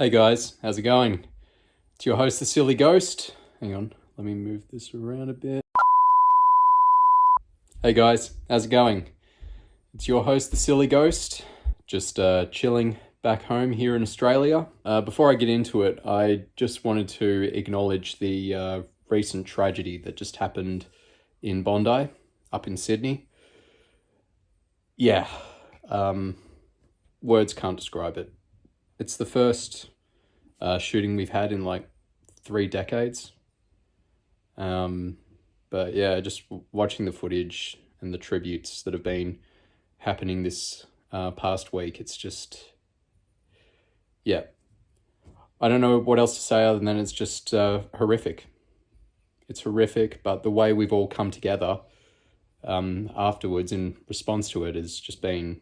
Hey guys, how's it going? It's your host, the Silly Ghost. Hang on, let me move this around a bit. Hey guys, how's it going? It's your host, the Silly Ghost, just chilling back home here in Australia. Before I get into it, I just wanted to acknowledge the recent tragedy that just happened in Bondi, up in Sydney. Yeah, words can't describe it. It's the first shooting we've had in like 3 decades. But yeah, just watching the footage and the tributes that have been happening this past week, it's just, yeah. I don't know what else to say other than it's just horrific. It's horrific, but the way we've all come together afterwards in response to it has just been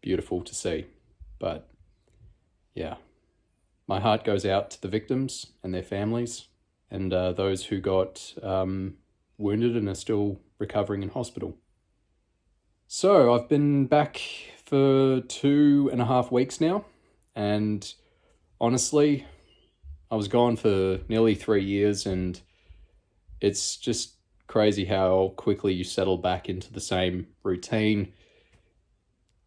beautiful to see. But yeah, my heart goes out to the victims and their families and those who got wounded and are still recovering in hospital. So I've been back for 2.5 weeks now, and honestly, I was gone for nearly 3 years, and it's just crazy how quickly you settle back into the same routine,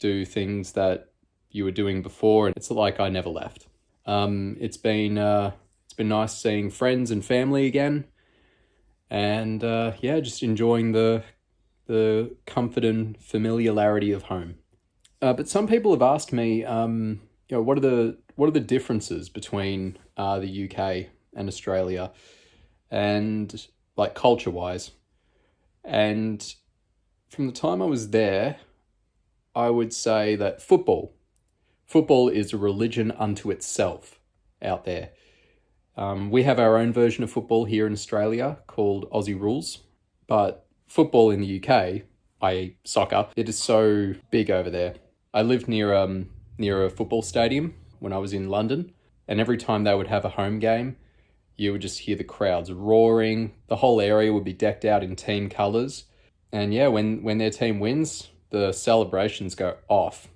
do things that you were doing before, and it's like I never left. It's been nice seeing friends and family again, and yeah, just enjoying the comfort and familiarity of home. But some people have asked me, what are the differences between the UK and Australia, and like culture wise. And from the time I was there, I would say that football is a religion unto itself out there. We have our own version of football here in Australia called Aussie rules, but football in the UK, i.e. soccer, it is so big over there. I lived near a football stadium when I was in London, and every time they would have a home game, you would just hear the crowds roaring. The whole area would be decked out in team colours. And yeah, when their team wins, the celebrations go off.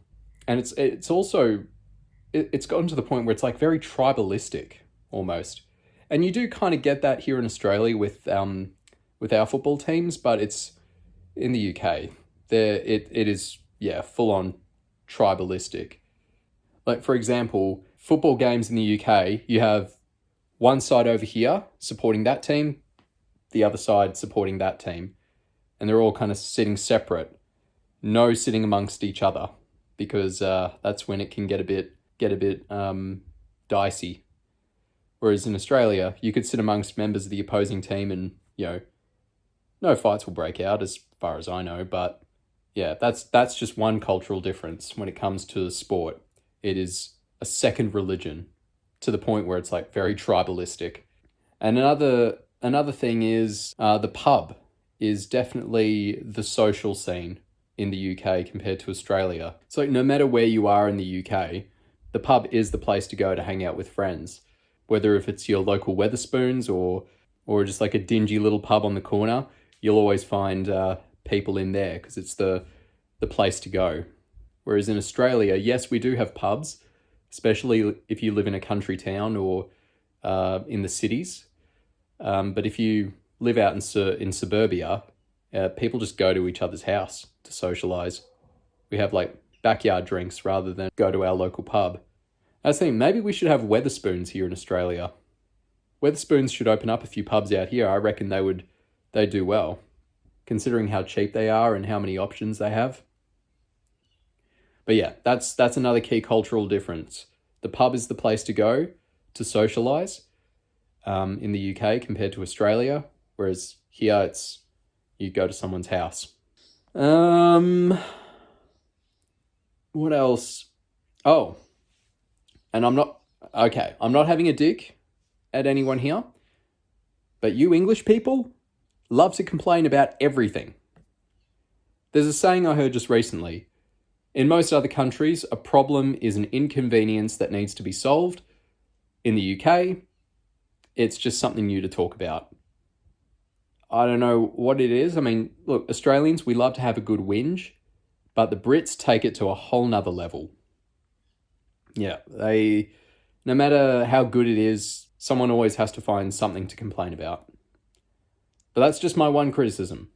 And it's also, it's gotten to the point where it's like very tribalistic almost. And you do kind of get that here in Australia with our football teams, but it's in the UK. It is, yeah, full on tribalistic. Like, for example, football games in the UK, you have one side over here supporting that team, the other side supporting that team, and they're all kind of sitting separate, no sitting amongst each other, because that's when it can get a bit dicey. Whereas in Australia, you could sit amongst members of the opposing team, and no fights will break out, as far as I know. But yeah, that's just one cultural difference when it comes to sport. It is a second religion, to the point where it's like very tribalistic. And another thing is the pub is definitely the social scene in the UK compared to Australia. So no matter where you are in the UK, the pub is the place to go to hang out with friends. Whether if it's your local Wetherspoons or just like a dingy little pub on the corner, you'll always find people in there because it's the place to go. Whereas in Australia, yes, we do have pubs, especially if you live in a country town or in the cities. But if you live out in suburbia, people just go to each other's house to socialise. We have like backyard drinks rather than go to our local pub. I was thinking maybe we should have Wetherspoons here in Australia. Wetherspoons should open up a few pubs out here. I reckon they'd do well, considering how cheap they are and how many options they have. But yeah, that's another key cultural difference. The pub is the place to go to socialise in the UK compared to Australia, whereas here it's you go to someone's house. What else? Oh, and I'm not having a dig at anyone here, but you English people love to complain about everything. There's a saying I heard just recently. In most other countries, a problem is an inconvenience that needs to be solved. In the UK, it's just something new to talk about. I don't know what it is. I mean, look, Australians, we love to have a good whinge, but the Brits take it to a whole nother level. Yeah, they No matter how good it is, someone always has to find something to complain about. But that's just my one criticism.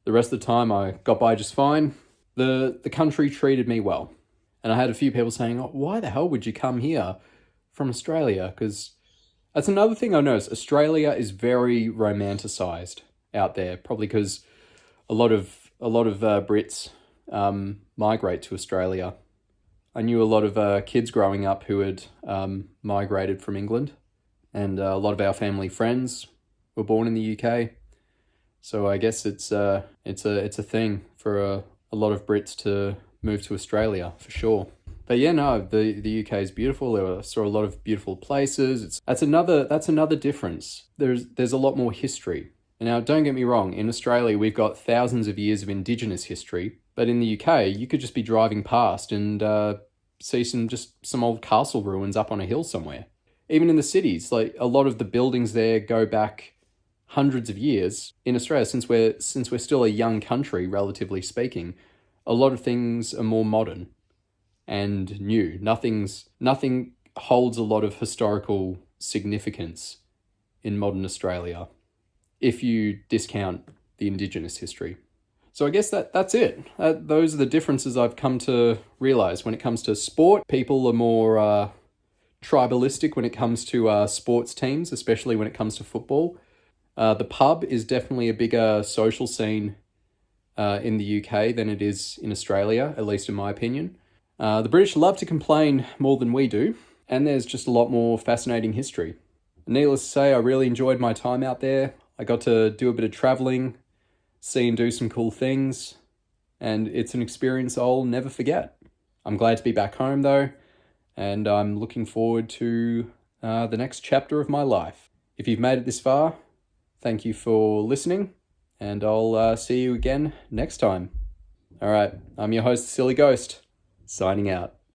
The rest of the time I got by just fine. The country treated me well. And I had a few people saying, oh, why the hell would you come here from Australia? Because that's another thing I noticed. Australia is very romanticized out there, probably because a lot of Brits migrate to Australia. I knew a lot of kids growing up who had migrated from England, and a lot of our family friends were born in the UK. So I guess it's a thing for a lot of Brits to move to Australia for sure. But yeah, no, the UK is beautiful. I saw a lot of beautiful places. That's another difference. There's a lot more history. Now, don't get me wrong. In Australia, we've got thousands of years of Indigenous history. But in the UK, you could just be driving past and see some old castle ruins up on a hill somewhere. Even in the cities, like a lot of the buildings there go back hundreds of years. In Australia, since we're still a young country, relatively speaking, a lot of things are more modern and new. Nothing holds a lot of historical significance in modern Australia if you discount the Indigenous history. So I guess that's it. Those are the differences I've come to realize. When it comes to sport, people are more tribalistic when it comes to sports teams, especially when it comes to football. The pub is definitely a bigger social scene in the UK than it is in Australia, at least in my opinion. The British love to complain more than we do, and there's just a lot more fascinating history. Needless to say, I really enjoyed my time out there. I got to do a bit of traveling, see and do some cool things, and it's an experience I'll never forget. I'm glad to be back home though, and I'm looking forward to the next chapter of my life. If you've made it this far, thank you for listening, and I'll see you again next time. All right, I'm your host, Silly Ghost, signing out.